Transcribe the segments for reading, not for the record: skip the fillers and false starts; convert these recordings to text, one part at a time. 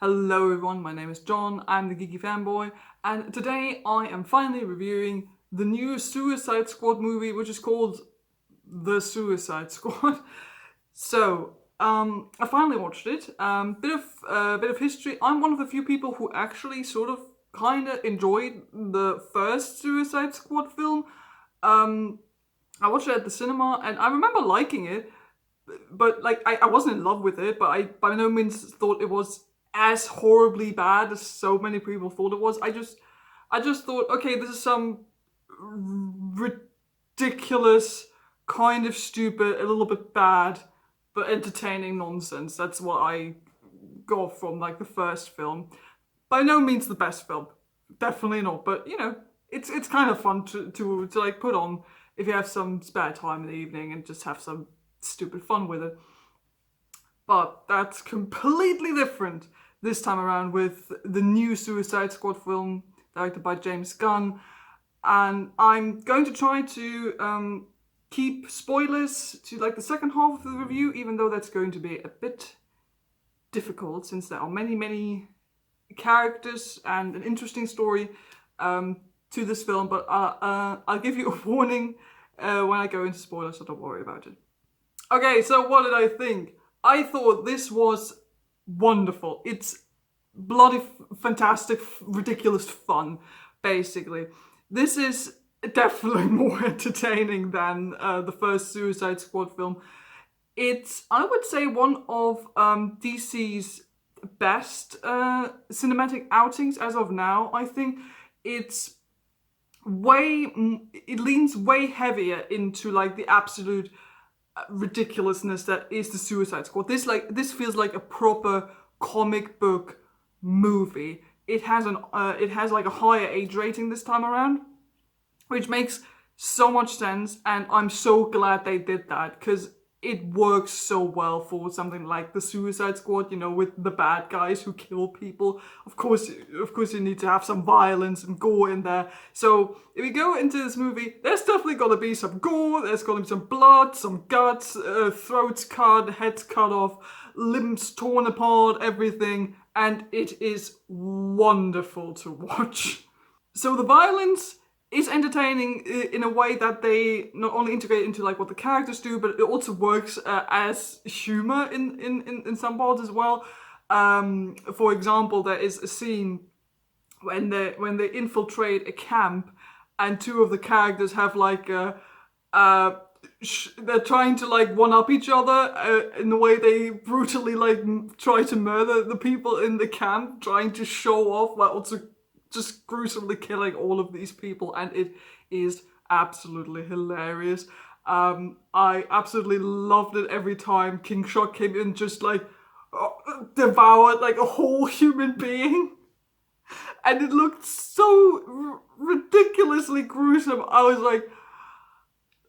Hello everyone, my name is John, I'm the Geeky Fanboy, and today I am finally reviewing the new Suicide Squad movie, which is called The Suicide Squad. I finally watched it. Bit of history. I'm one of the few people who actually sort of kind of enjoyed the first Suicide Squad film. I watched it at the cinema, and I remember liking it, but I wasn't in love with it. But I by no means thought it was as horribly bad as so many people thought it was. I just thought, okay, this is some ridiculous, kind of stupid, a little bit bad, but entertaining nonsense. That's what I got from like the first film. By no means the best film, definitely not. But you know, it's kind of fun to like put on if you have some spare time in the evening and just have some stupid fun with it. But that's completely different this time around with the new Suicide Squad film directed by James Gunn. And I'm going to try to keep spoilers to like the second half of the review, even though that's going to be a bit difficult since there are many characters and an interesting story to this film. But I'll give you a warning when I go into spoilers, so don't worry about it. Okay, so what did I think? I thought this was wonderful. It's bloody fantastic, ridiculous fun, basically. This is definitely more entertaining than the first Suicide Squad film. It's, I would say, one of DC's best cinematic outings as of now. I think it's it leans way heavier into like the absolute ridiculousness that is the Suicide Squad. This feels like a proper comic book movie. It has like a higher age rating this time around, which makes so much sense, and I'm so glad they did that because it works so well for something like the Suicide Squad, you know, with the bad guys who kill people. Of course, you need to have some violence and gore in there. So if we go into this movie, there's definitely gonna be some gore, there's gonna be some blood, some guts, throats cut, heads cut off, limbs torn apart, everything, and it is wonderful to watch. So the violence is entertaining in a way that they not only integrate into like what the characters do, but it also works as humor in some parts as well. For example, there is a scene when they infiltrate a camp, and two of the characters have like they're trying to like one up each other in the way they brutally like try to murder the people in the camp, trying to show off while also just gruesomely killing all of these people, and it is absolutely hilarious. I absolutely loved it every time King Shark came in, just like devoured like a whole human being, and it looked so ridiculously gruesome. I was like,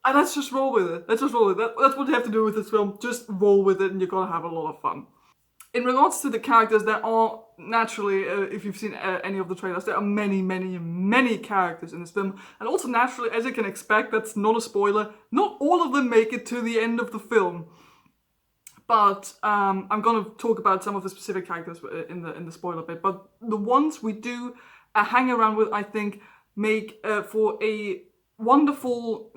and let's just roll with it. Let's just roll with it. That's what you have to do with this film. Just roll with it, and you're gonna have a lot of fun. In regards to the characters, there are naturally, if you've seen any of the trailers, there are many characters in this film. And also naturally, as you can expect, that's not a spoiler, not all of them make it to the end of the film. But I'm going to talk about some of the specific characters in the spoiler bit. But the ones we do hang around with, I think, make for a wonderful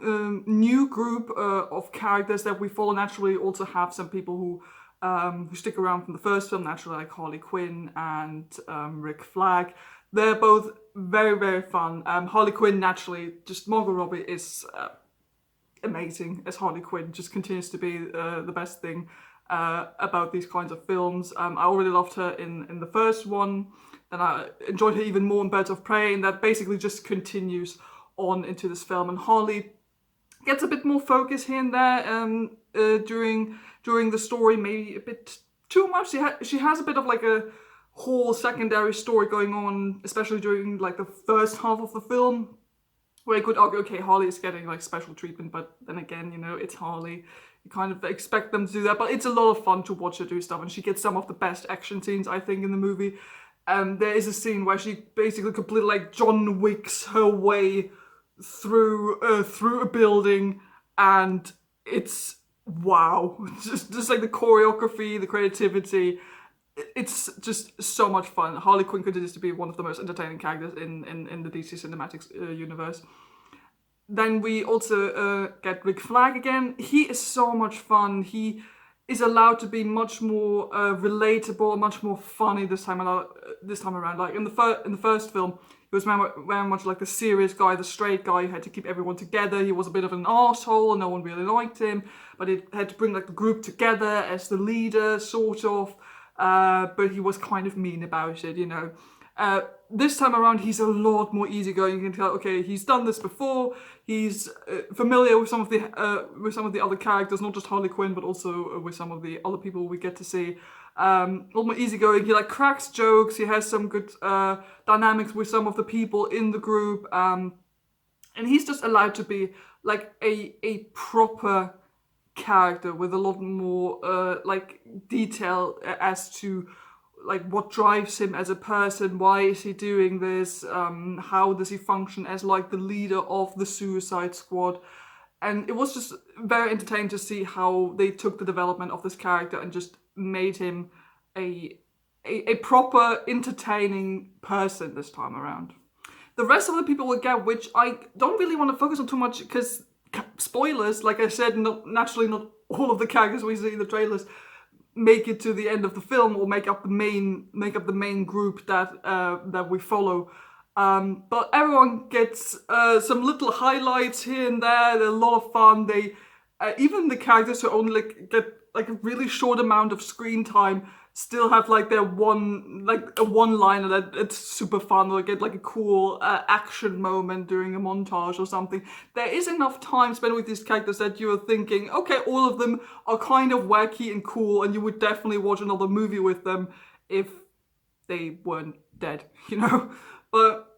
new group of characters that we follow. Naturally, also have some people who stick around from the first film, naturally, like Harley Quinn and Flack. They're both very fun. Harley Quinn, naturally, just Margot Robbie is amazing as Harley Quinn, just continues to be the best thing about these kinds of films. I already loved her in the first one, and I enjoyed her even more in Birds of Prey, and that basically just continues on into this film. And Harley gets a bit more focus here and there during the story, maybe a bit too much. She has a bit of like a whole secondary story going on, especially during like the first half of the film, where you could argue, okay, Harley is getting like special treatment, but then again, you know, it's Harley. You kind of expect them to do that, but it's a lot of fun to watch her do stuff, and she gets some of the best action scenes, I think, in the movie. There is a scene where she basically completely like John Wicks her way through a building, and it's wow. Just like the choreography, the creativity, it's just so much fun. Harley Quinn continues to be one of the most entertaining characters in the DC Cinematic universe. Then we also get Rick Flag again. He is so much fun. He is allowed to be much more relatable, much more funny this time around. Like in the first film, he was very much like the serious guy, the straight guy who had to keep everyone together. He was a bit of an asshole, and no one really liked him. But he had to bring like the group together as the leader, sort of. But he was kind of mean about it, you know. This time around, he's a lot more easygoing. You can tell, okay, he's done this before. He's familiar with some of the other characters, not just Harley Quinn, but also with some of the other people we get to see. A lot more easygoing. He like cracks jokes. He has some good dynamics with some of the people in the group, and he's just allowed to be like a proper character with a lot more like detail as to like what drives him as a person, why is he doing this, how does he function as like the leader of the Suicide Squad. And it was just very entertaining to see how they took the development of this character and just made him a proper entertaining person this time around. The rest of the people we get, which I don't really want to focus on too much because spoilers, like I said, naturally not all of the characters we see in the trailers make it to the end of the film or make up the main group that we follow. But everyone gets some little highlights here and there. They're a lot of fun. They even the characters who only get like a really short amount of screen time still have like their one-liner that's super fun, or get like a cool action moment during a montage or something. There is enough time spent with these characters that you're thinking, okay, all of them are kind of wacky and cool, and you would definitely watch another movie with them if they weren't dead, you know? But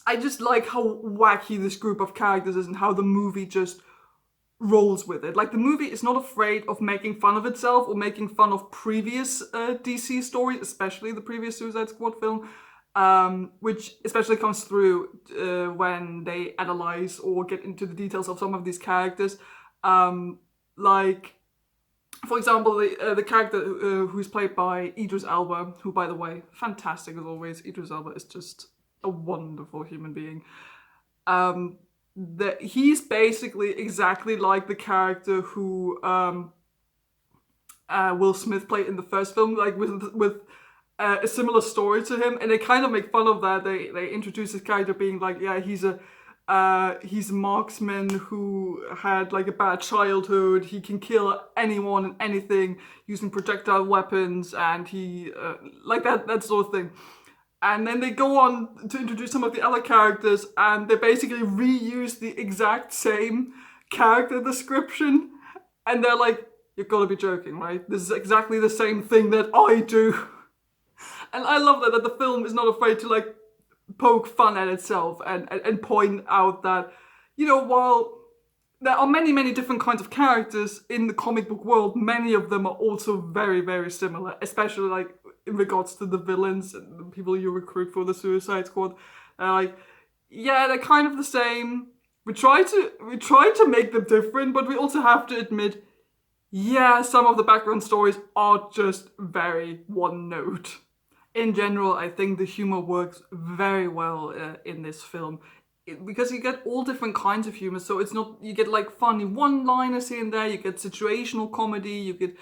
I just like how wacky this group of characters is and how the movie just rolls with it. Like, the movie is not afraid of making fun of itself or making fun of previous DC stories, especially the previous Suicide Squad film, which especially comes through when they analyze or get into the details of some of these characters. Like, for example, the character who's played by Idris Elba, who, by the way, fantastic as always. Idris Elba is just a wonderful human being. That he's basically exactly like the character who Will Smith played in the first film, like with a similar story to him, and they kind of make fun of that. They introduce his character being like, yeah, he's a marksman who had like a bad childhood. He can kill anyone and anything using projectile weapons, and he like that sort of thing. And then they go on to introduce some of the other characters, and they basically reuse the exact same character description. And they're like, you've got to be joking, right? This is exactly the same thing that I do. And I love that the film is not afraid to like poke fun at itself and point out that, you know, while there are many, many different kinds of characters in the comic book world, many of them are also very, very similar, especially like in regards to the villains and the people you recruit for the Suicide Squad. Like, yeah, they're kind of the same. We try to make them different, but we also have to admit, yeah, some of the background stories are just very one note. In general, I think the humor works very well in this film. Because you get all different kinds of humor, so it's not, you get like funny one-liners here and there, you get situational comedy, you get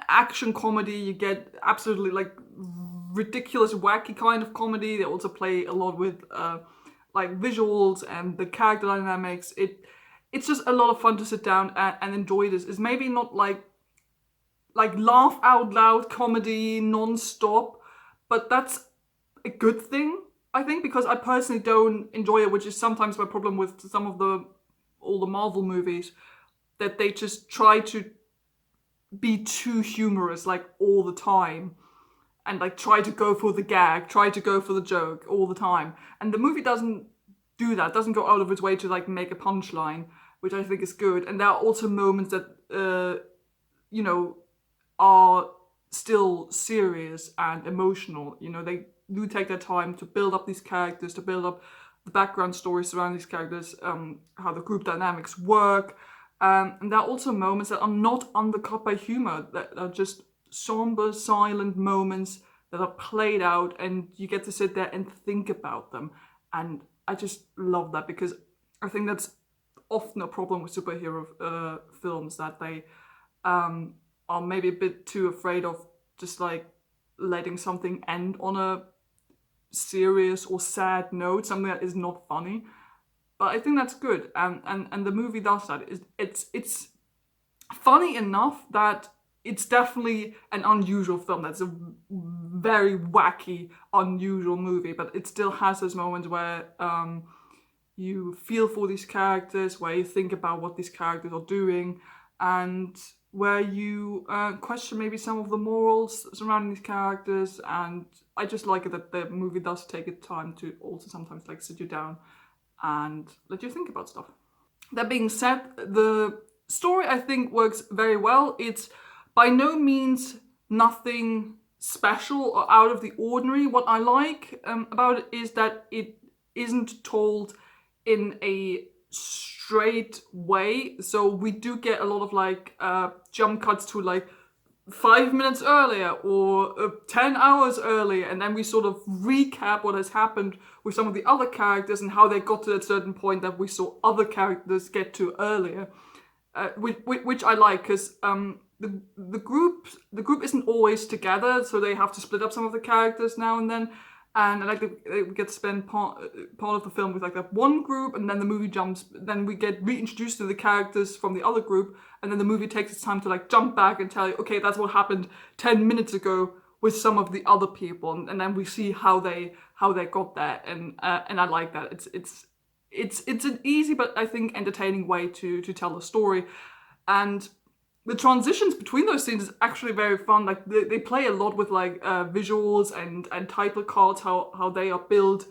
action comedy, you get absolutely like ridiculous, wacky kind of comedy. They also play a lot with like visuals and the character dynamics. It's just a lot of fun to sit down and enjoy this. It's maybe not like laugh out loud comedy non-stop, but that's a good thing, I think, because I personally don't enjoy it, which is sometimes my problem with some of all the Marvel movies, that they just try to be too humorous like all the time and like try to go for the gag, try to go for the joke all the time. And the movie doesn't do that, doesn't go out of its way to like make a punchline, which I think is good. And there are also moments that, you know, are still serious and emotional. You know, they do take their time to build up these characters, to build up the background stories surrounding these characters, how the group dynamics work. And there are also moments that are not undercut by humor, that are just somber, silent moments that are played out, and you get to sit there and think about them. And I just love that, because I think that's often a problem with superhero films, that they are maybe a bit too afraid of just like letting something end on a serious or sad note, something that is not funny. But I think that's good, and the movie does that. It's funny enough that it's definitely an unusual film. That's a very wacky, unusual movie, but it still has those moments where you feel for these characters, where you think about what these characters are doing, and where you question maybe some of the morals surrounding these characters. And I just like it that the movie does take its time to also sometimes like sit you down and let you think about stuff. That being said, the story I think works very well. It's by no means nothing special or out of the ordinary. What I like about it is that it isn't told in a straight way. So we do get a lot of like jump cuts to like 5 minutes earlier or 10 hours earlier, and then we sort of recap what has happened with some of the other characters and how they got to that certain point that we saw other characters get to earlier, which I like, because the group isn't always together, so they have to split up some of the characters now and then. And I like they get to spend part of the film with like that one group, and then the movie jumps. Then we get reintroduced to the characters from the other group, and then the movie takes its time to like jump back and tell you, okay, that's what happened 10 minutes ago with some of the other people, and then we see how they got there, and I like that. It's an easy but I think entertaining way to tell a story, and the transitions between those scenes is actually very fun. Like they play a lot with like visuals and title cards, how they are built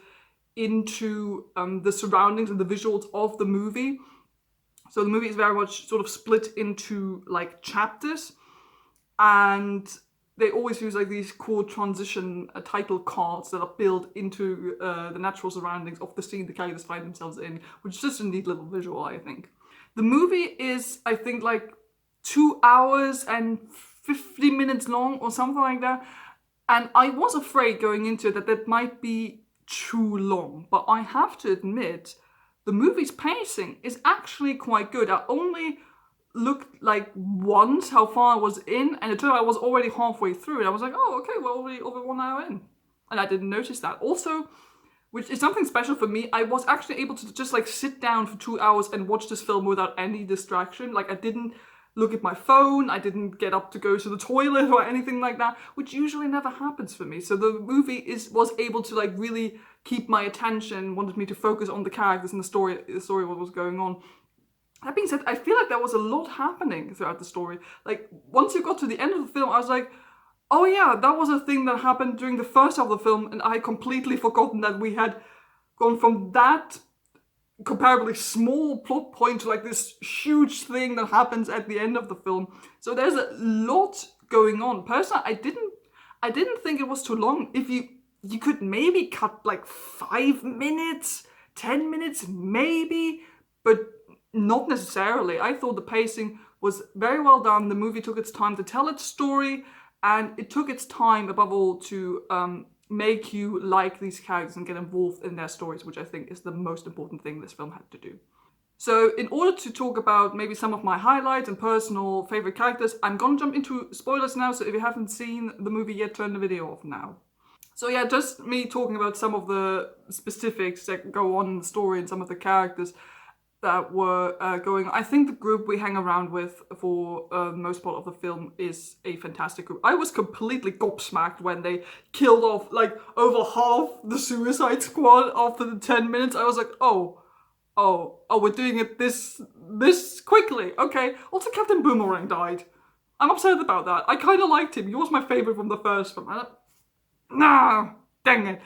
into the surroundings and the visuals of the movie. So the movie is very much sort of split into like chapters, and they always use like these cool transition title cards that are built into the natural surroundings of the scene the characters find themselves in, which is just a neat little visual, I think. The movie is, I think, like 2 hours and 50 minutes long or something like that. And I was afraid going into it that might be too long. But I have to admit, the movie's pacing is actually quite good. I only looked like once how far I was in, and it turned out I was already halfway through. And I was like, oh, okay, we're already over 1 hour in. And I didn't notice that. Also, which is something special for me, I was actually able to just like sit down for 2 hours and watch this film without any distraction. Like I didn't look at my phone, I didn't get up to go to the toilet or anything like that, which usually never happens for me. So the movie was able to like really keep my attention, wanted me to focus on the characters and the story, what was going on. That being said, I feel like there was a lot happening throughout the story. Like once you got to the end of the film, I was like, oh yeah, that was a thing that happened during the first half of the film, and I had completely forgotten that we had gone from that comparably small plot point to like this huge thing that happens at the end of the film. So there's a lot going on. Personally, I didn't think it was too long. If you could maybe cut like 5 minutes, 10 minutes maybe, but not necessarily. I thought the pacing was very well done. The movie took its time to tell its story, and it took its time above all to make you like these characters and get involved in their stories, which I think is the most important thing this film had to do. So in order to talk about maybe some of my highlights and personal favorite characters, I'm gonna jump into spoilers now, so if you haven't seen the movie yet, turn the video off now. So yeah, just me talking about some of the specifics that go on in the story and some of the characters that were going. I think the group we hang around with for the most part of the film is a fantastic group. I was completely gobsmacked when they killed off like over half the Suicide Squad after the 10 minutes. I was like, oh, we're doing it this quickly. Okay. Also, Captain Boomerang died. I'm upset about that. I kind of liked him. He was my favorite from the first film. Nah, dang it.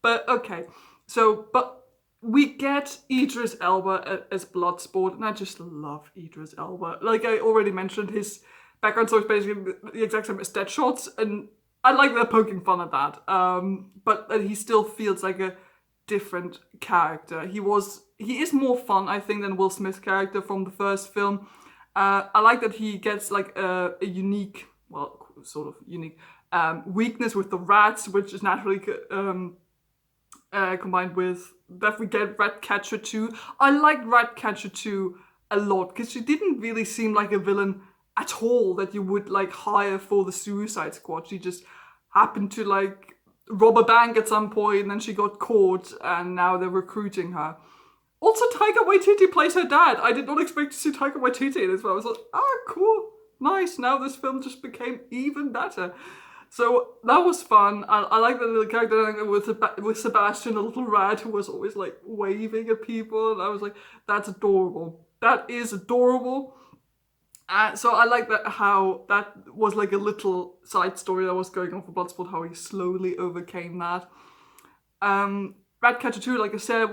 But okay. So, but we get Idris Elba as Bloodsport, and I just love Idris Elba. Like I already mentioned, his background story is basically the exact same as Deadshot's, and I like they're poking fun at that. But he still feels like a different character. He is more fun, I think, than Will Smith's character from the first film. I like that he gets like a unique, well, sort of unique. Weakness with the rats, which is naturally combined with that we get Ratcatcher 2. I liked Ratcatcher 2 a lot because she didn't really seem like a villain at all that you would like hire for the Suicide Squad. She just happened to like rob a bank at some point and then she got caught and now they're recruiting her. Also, Taika Waititi plays her dad. I did not expect to see Taika Waititi in this, but I was like, cool, nice. Now this film just became even better. So that was fun. I like the little character with Sebastian, the little rat who was always like waving at people. And I was like, that's adorable. That is adorable. So I like that how that was like a little side story that was going on for Bloodsport, how he slowly overcame that. Ratcatcher 2, like I said,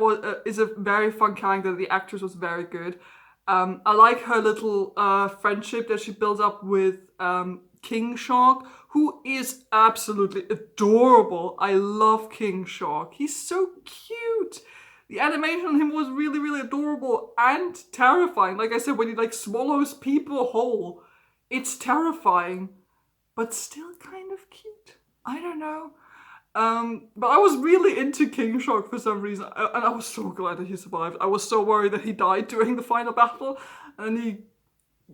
is a very fun character. The actress was very good. I like her little friendship that she builds up with King Shark, who is absolutely adorable. I love King Shark. He's so cute. The animation on him was really, really adorable and terrifying. Like I said, when he like swallows people whole, it's terrifying, but still kind of cute. I don't know. But I was really into King Shark for some reason, and I was so glad that he survived. I was so worried that he died during the final battle, and he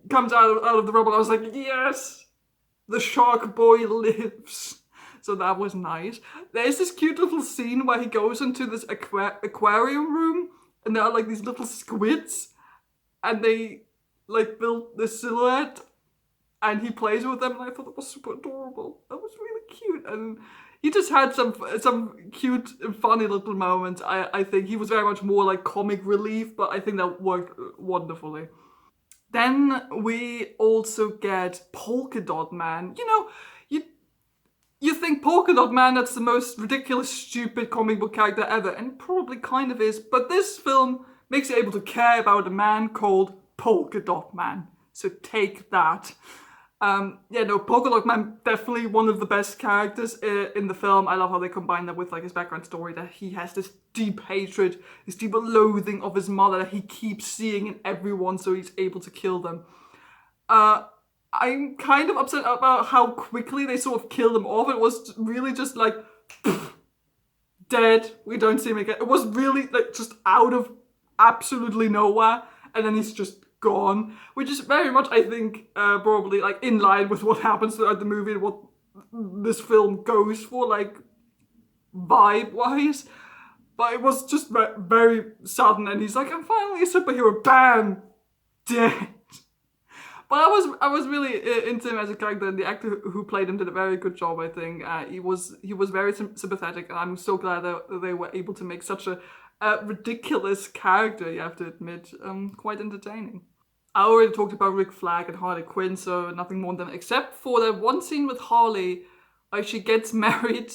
comes out of the rubble. I was like, yes, the Shark Boy lives. So that was nice. There's this cute little scene where he goes into this aquarium room, and there are like these little squids, and they like build this silhouette, and he plays with them, and I thought that was super adorable. That was really cute, and he just had some cute, funny little moments. I think he was very much more like comic relief, but I think that worked wonderfully. Then we also get Polka Dot Man. You know, you think Polka Dot Man, that's the most ridiculous, stupid comic book character ever, and probably kind of is, but this film makes you able to care about a man called Polka Dot Man. So take that. Polka Dot Man, definitely one of the best characters in the film. I love how they combine that with like his background story, that he has this deep hatred, this deep loathing of his mother that he keeps seeing in everyone, so he's able to kill them. I'm kind of upset about how quickly they sort of killed him off. It was really just like, dead, we don't see him again. It was really like just out of absolutely nowhere, and then he's just gone, which is very much, I think, probably like in line with what happens throughout the movie and what this film goes for, like vibe-wise. But it was just very sudden, and he's like, I'm finally a superhero, bam, dead. But I was really into him as a character, and the actor who played him did a very good job, I think. He was very sympathetic, and I'm so glad that they were able to make such a ridiculous character, you have to admit. Quite entertaining. I already talked about Rick Flag and Harley Quinn, so nothing more than except for that one scene with Harley, like she gets married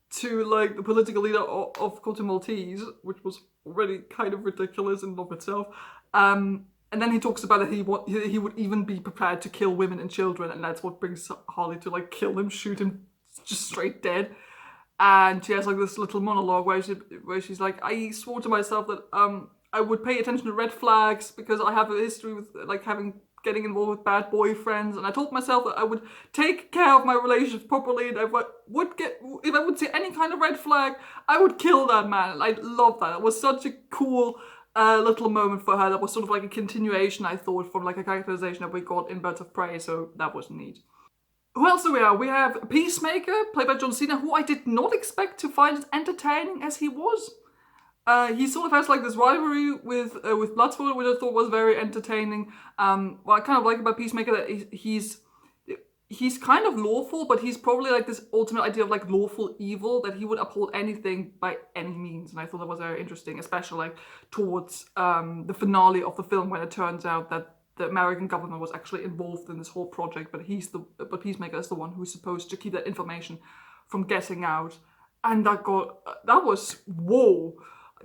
to like the political leader of Cote Maltese, which was already kind of ridiculous in and of itself. And then he talks about that he would even be prepared to kill women and children, and that's what brings Harley to like kill him, shoot him just straight dead. And she has like this little monologue where she's like, I swore to myself that I would pay attention to red flags because I have a history with like getting involved with bad boyfriends, and I told myself that I would take care of my relationships properly, and if I would see any kind of red flag, I would kill that man. And I love that. It was such a cool little moment for her that was sort of like a continuation, I thought, from like a characterization that we got in Birds of Prey, so that was neat. Who else do we have? We have Peacemaker, played by John Cena, who I did not expect to find as entertaining as he was. He sort of has like this rivalry with Bloodsport, which I thought was very entertaining. What I kind of like about Peacemaker that he's kind of lawful, but he's probably like this ultimate idea of like lawful evil, that he would uphold anything by any means, and I thought that was very interesting, especially like towards the finale of the film when it turns out that the American government was actually involved in this whole project, but Peacemaker is the one who's supposed to keep that information from getting out, and that was whoa.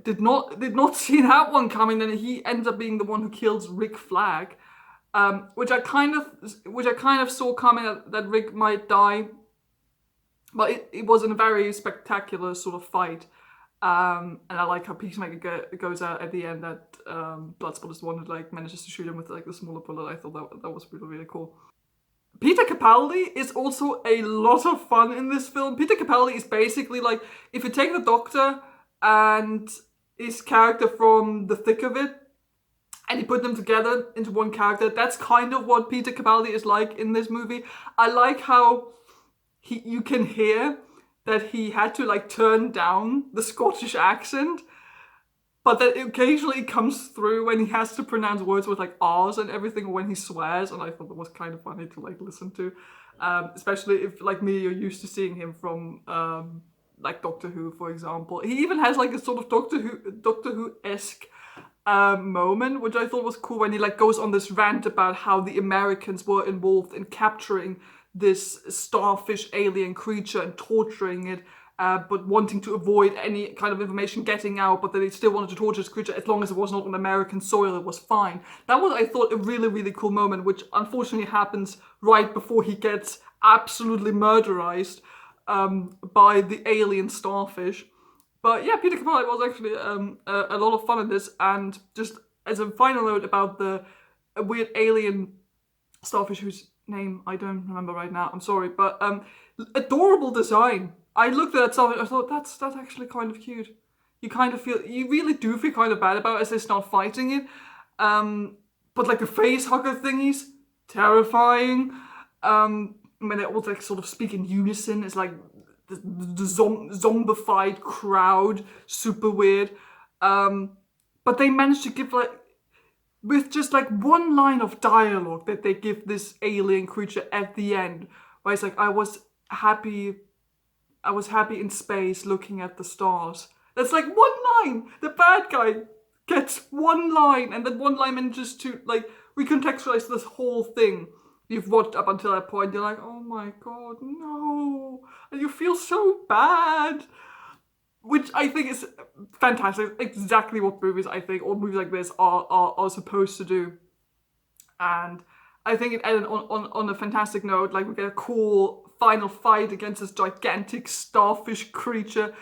Did not see that one coming. Then he ends up being the one who kills Rick Flag, which I kind of saw coming that Rick might die, but it was in a very spectacular sort of fight. And I like how Peacemaker goes out at the end that Bloodsport is the one who like manages to shoot him with like the smaller bullet. I thought that was really, really cool. Peter Capaldi is also a lot of fun in this film. Peter Capaldi is basically like, if you take the Doctor and his character from The Thick of It, and you put them together into one character, that's kind of what Peter Capaldi is like in this movie. I like how you can hear that he had to like turn down the Scottish accent, but that occasionally it comes through when he has to pronounce words with like R's and everything, or when he swears, and I thought that was kind of funny to like listen to. Especially if, like me, you're used to seeing him from like Doctor Who, for example. He even has like a sort of Doctor Who-esque moment, which I thought was cool, when he like goes on this rant about how the Americans were involved in capturing this starfish alien creature and torturing it, but wanting to avoid any kind of information getting out, but that they still wanted to torture this creature as long as it was not on American soil, it was fine. That was, I thought, a really, really cool moment, which unfortunately happens right before he gets absolutely murderized by the alien starfish. But yeah, Peter Capaldi was actually a lot of fun in this, and just as a final note about the weird alien starfish whose name I don't remember right now, I'm sorry, but adorable design. I looked at that starfish, I thought that's actually kind of cute. You really do feel kind of bad about it as they start fighting it. But like the face hugger thingies, terrifying. When they all like sort of speak in unison, it's like the zombified crowd, super weird. But they managed to give like, with just like one line of dialogue that they give this alien creature at the end, where it's like, I was happy in space looking at the stars. That's like one line. The bad guy gets one line, and then one line manages to like recontextualize this whole thing you've watched up until that point. You're like, oh my god, no. And you feel so bad. Which I think is fantastic. Exactly what movies, I think, or movies like this are supposed to do. And I think it ended on a fantastic note. Like, we get a cool final fight against this gigantic starfish creature.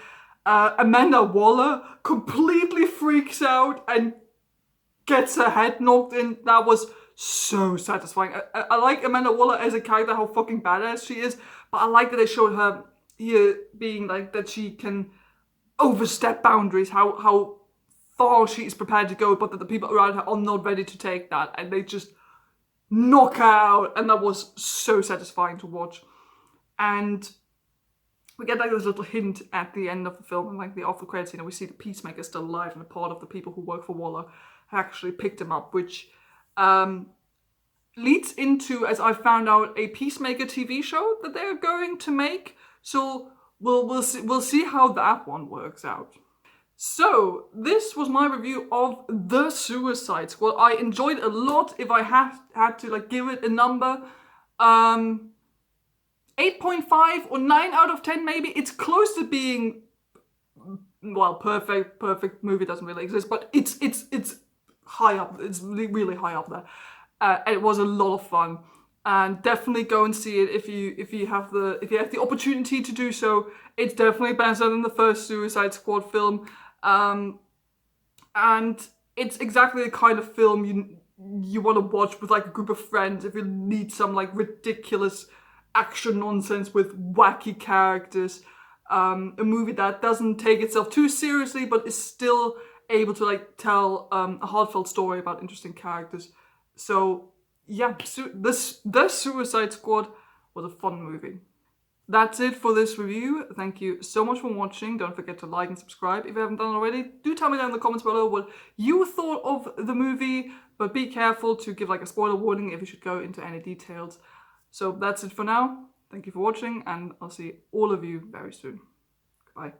Amanda Waller completely freaks out and gets her head knocked in. That was so satisfying. I like Amanda Waller as a character, how fucking badass she is. But I like that they showed her here being like, that she can overstep boundaries, how far she is prepared to go, but that the people around her are not ready to take that, and they just knock her out, and that was so satisfying to watch. And we get like this little hint at the end of the film, and like the after credits scene, and we see the Peacemaker still alive, and a part of the people who work for Waller actually picked him up, which leads into, as I found out, a Peacemaker TV show that they're going to make. So we'll see how that one works out. So this was my review of The Suicide Squad. I enjoyed it a lot. If I had to like give it a number, 8.5 or 9 out of 10 maybe. It's close to being, well, perfect movie doesn't really exist, but it's high up. It's really high up there. And it was a lot of fun. And definitely go and see it if you have the opportunity to do so. It's definitely better than the first Suicide Squad film, and it's exactly the kind of film you want to watch with like a group of friends if you need some like ridiculous action nonsense with wacky characters. A movie that doesn't take itself too seriously, but is still able to like tell a heartfelt story about interesting characters. So yeah, The Suicide Squad was a fun movie. That's it for this review. Thank you so much for watching. Don't forget to like and subscribe if you haven't done already. Do tell me down in the comments below what you thought of the movie, but be careful to give like a spoiler warning if you should go into any details. So that's it for now. Thank you for watching, and I'll see all of you very soon. Goodbye.